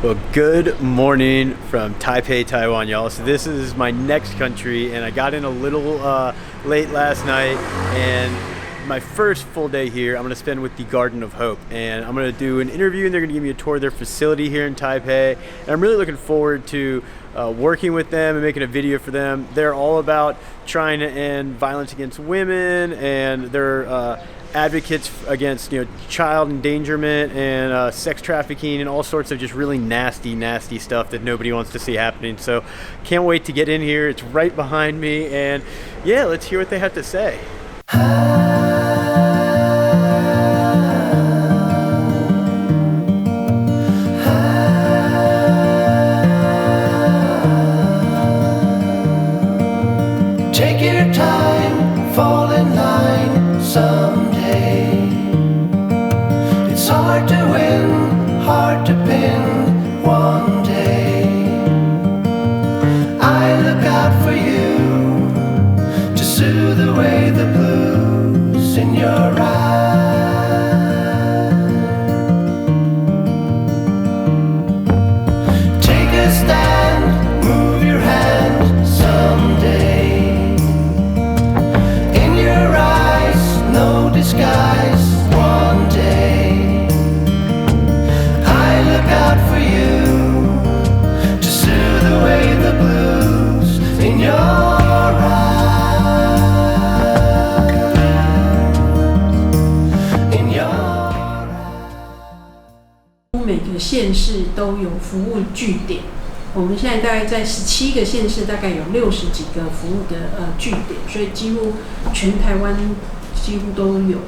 Well, good morning from Taipei, Taiwan, y'all. So this is my next country, and I got in a little late last night, and my first full day here I'm gonna spend with the Garden of Hope, and I'm gonna do an interview, and they're gonna give me a tour of their facility here in Taipei, and I'm really looking forward to working with them and making a video for them. They're all about trying to end violence against women, and they're advocates against child endangerment and sex trafficking and all sorts of just really nasty stuff that nobody wants to see happening. So can't wait to get in here. It's right behind me, and yeah, let's hear what they have to say. Take your time, fall in line someday. It's hard to win, hard to pin one day. I look out for you to soothe away the blues in your eyes. Take a stand, move your hand someday. No disguise one day. I look out for you to soothe away the blues in your eyes. In your eyes. 每个县市都有服务据点。我们现在大概在17个县市，大概有60几个服务的据点，所以几乎全台湾几乎都有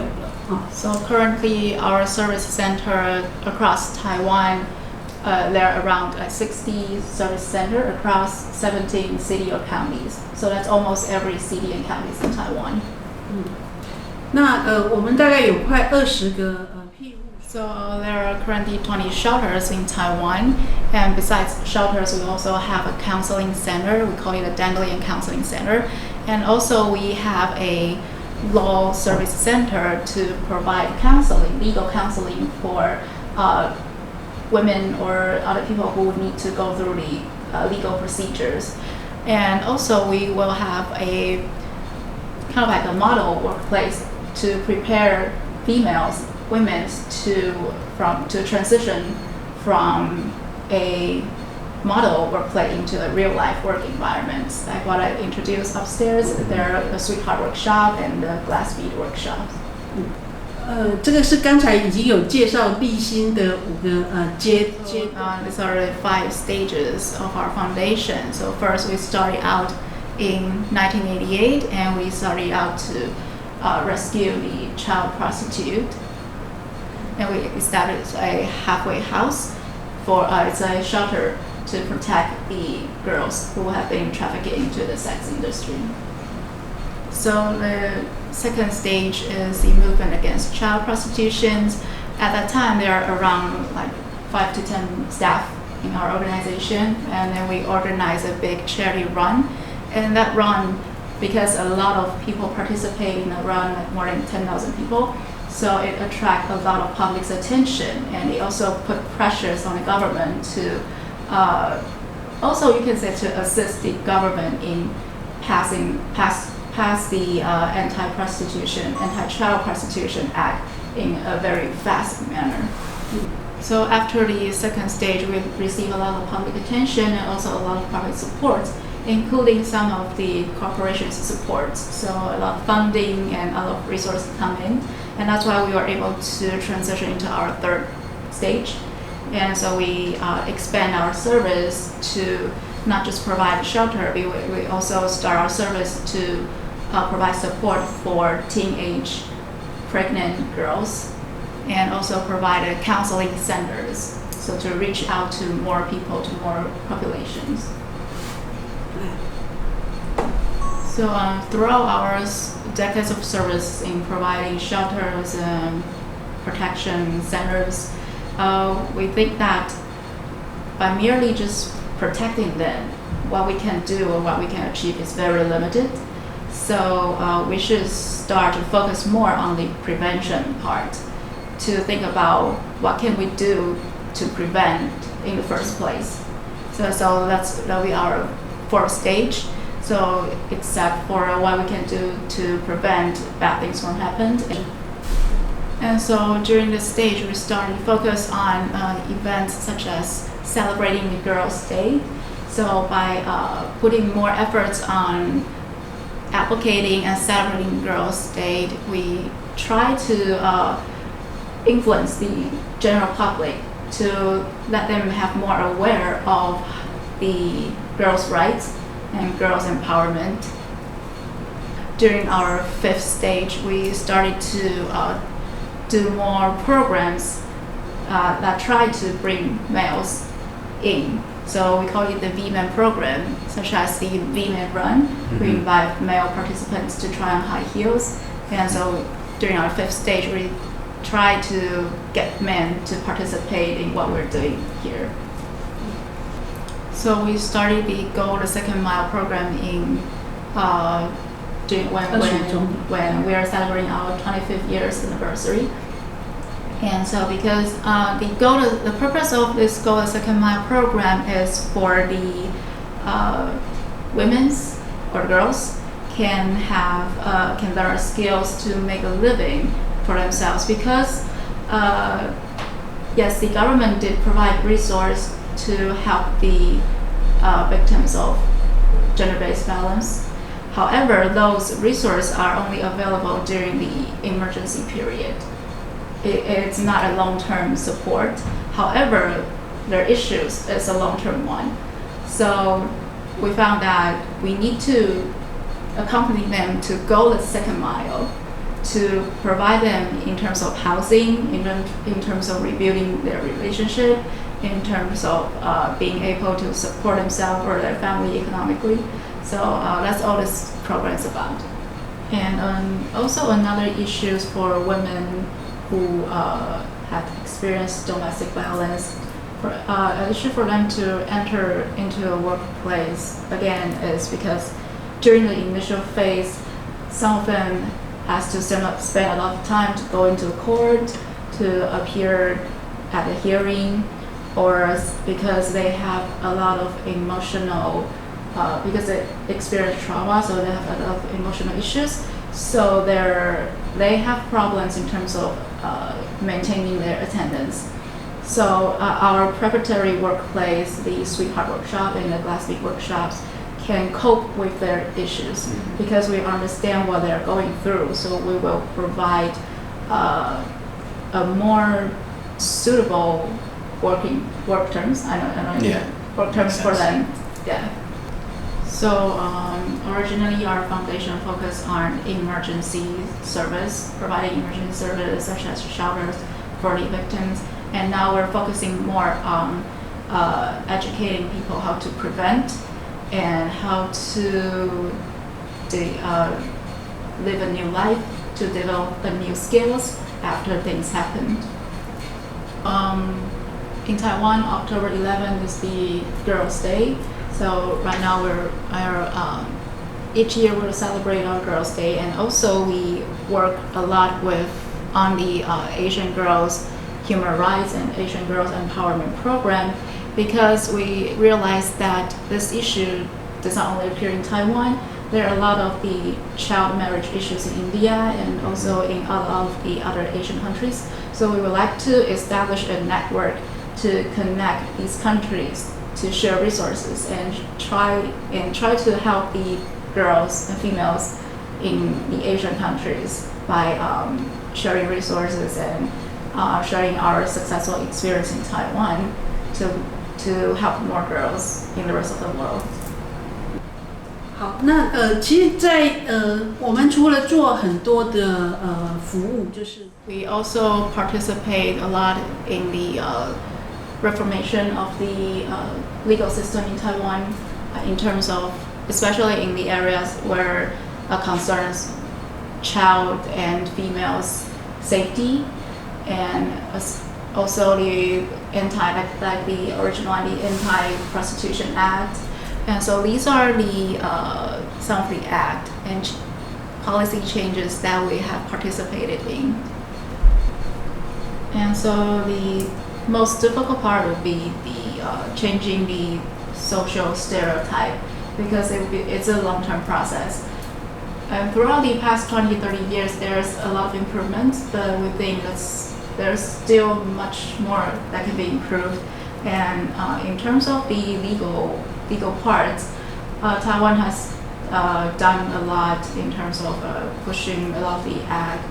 了啊。So currently, our service center across Taiwan, there are around 60 service center across 17 city or counties. So that's almost every city and counties in Taiwan. 那我们大概有快20个庇护。So there are currently 20 shelters in Taiwan, and besides shelters, we also have a counseling center. We call it a Dandelion Counseling Center, and also we have a law service center to provide counseling, legal counseling for women or other people who need to go through the legal procedures. And also we will have a kind of like a model workplace to prepare women to transition from a model workplace into a real life work environment. Like what I introduced upstairs, there are a sweetheart workshop and a glass bead workshop. 这个是刚才已经有介绍立新的5个阶。These are the 5 stages of our foundation. So first we started out in 1988, and we started out to rescue the child prostitute. And we established a halfway house for it's a shelter to protect the girls who have been trafficked into the sex industry. So the second stage is the movement against child prostitution. At that time, there are around 5 to 10 staff in our organization, and then we organize a big charity run. And that run, because a lot of people participate in the run, more than 10,000 people, so it attracts a lot of public's attention, and it also put pressures on the government to also, you can say, to assist the government in pass the Anti-Child Prostitution Act in a very fast manner. So after the second stage, we receive a lot of public attention and also a lot of public support, including some of the corporations' support. So a lot of funding and a lot of resources come in, and that's why we were able to transition into our third stage. And so we expand our service to not just provide shelter, we also start our service to provide support for teenage pregnant girls, and also provide counseling centers, so to reach out to more people, to more populations. So throughout our decades of service in providing shelters and protection centers, we think that by merely just protecting them, what we can do or what we can achieve is very limited. So we should start to focus more on the prevention part, to think about what can we do to prevent in the first place. So that'll be our fourth stage. So except for what we can do to prevent bad things from happening. And so during this stage, we started to focus on events such as celebrating the Girls' Day. So by putting more efforts on advocating and celebrating Girls' Day, we try to influence the general public to let them have more aware of the girls' rights and girls' empowerment. During our fifth stage, we started to do more programs that try to bring males in. So we call it the V-Man program, such as the V-Man Run. We invite male participants to try on high heels. And so during our fifth stage, we try to get men to participate in what we're doing here. So we started the Go the Second Mile program in when we are celebrating our 25th years anniversary. And so because the purpose of this Go the Second Mile program is for the women's or girls can learn skills to make a living for themselves, because yes, the government did provide resources to help the victims of gender-based violence. However, those resources are only available during the emergency period. It's not a long-term support. However, their issues is a long-term one. So we found that we need to accompany them to go the second mile, to provide them in terms of housing, in terms of rebuilding their relationship, in terms of being able to support themselves or their family economically. So that's all this program is about. And also another issues for women who have experienced domestic violence, an issue for them to enter into a workplace, again, is because during the initial phase, some of them has to spend a lot of time to go into court, to appear at a hearing, or because they have a lot of emotional, because they experience trauma, so they have a lot of emotional issues. So they have problems in terms of maintaining their attendance. So our preparatory workplace, the Sweetheart Workshop and the Glass Bead workshops, can cope with their issues because we understand what they're going through. So we will provide a more suitable work terms. I know work terms for them. Yeah. So originally our foundation focused on emergency service, providing emergency services such as shelters for the victims, and now we're focusing more on educating people how to prevent and how to live a new life, to develop the new skills after things happen. In Taiwan, October 11th is the Girls' Day. So right now each year we'll celebrate our Girls' Day, and also we work a lot on the Asian Girls Human Rights and Asian Girls Empowerment Program, because we realize that this issue does not only appear in Taiwan. There are a lot of the child marriage issues in India and also in a lot of the other Asian countries. So we would like to establish a network to connect these countries, to share resources and try to help the girls and females in the Asian countries by sharing resources and sharing our successful experience in Taiwan to help more girls in the rest of the world. 好，那其实在我们除了做很多的服务，就是 We also participate a lot in the reformation of the legal system in Taiwan, in terms of, especially in the areas where concerns child and females' safety, and also the the original Anti-Prostitution Act. And so these are the some of the act and policy changes that we have participated in. And so most difficult part would be the changing the social stereotype, because it's a long-term process. And throughout the past 20-30 years, there's a lot of improvements, but we think there's still much more that can be improved. And in terms of the legal parts, Taiwan has done a lot in terms of pushing a lot of the act,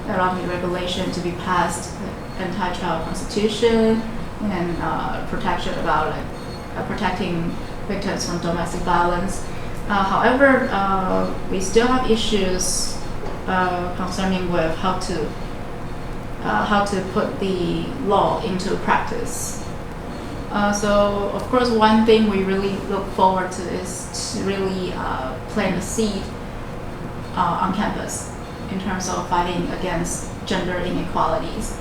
a lot of the regulation to be passed, anti-child prostitution and protection about protecting victims from domestic violence. However, we still have issues concerning with how to put the law into practice. So, of course, one thing we really look forward to is to really plant a seed on campus in terms of fighting against gender inequalities.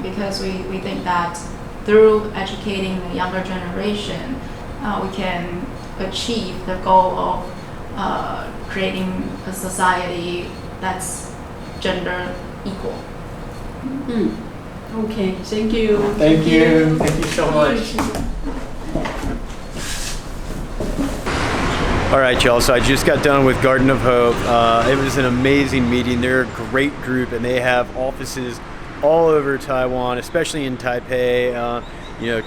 Because we think that through educating the younger generation, we can achieve the goal of creating a society that's gender equal. Okay, thank you. Thank you so much. All right, y'all, so I just got done with Garden of Hope. It was an amazing meeting. They're a great group, and they have offices all over Taiwan, especially in Taipei.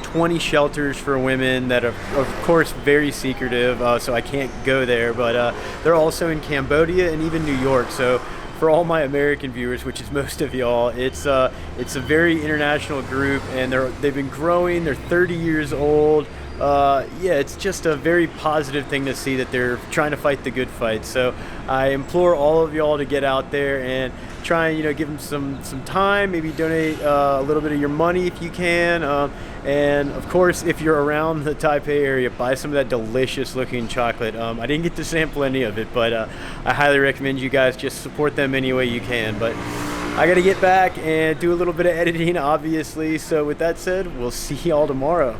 20 shelters for women that are, of course, very secretive, so I can't go there, but they're also in Cambodia and even New York. So for all my American viewers, which is most of y'all, it's a very international group, and they've been growing. They're 30 years old. It's just a very positive thing to see that they're trying to fight the good fight. So I implore all of y'all to get out there and try and give them some time, maybe donate a little bit of your money if you can, and of course, if you're around the Taipei area, buy some of that delicious looking chocolate. I didn't get to sample any of it, but I highly recommend you guys just support them any way you can. But I gotta get back and do a little bit of editing, obviously, so with that said, we'll see y'all tomorrow.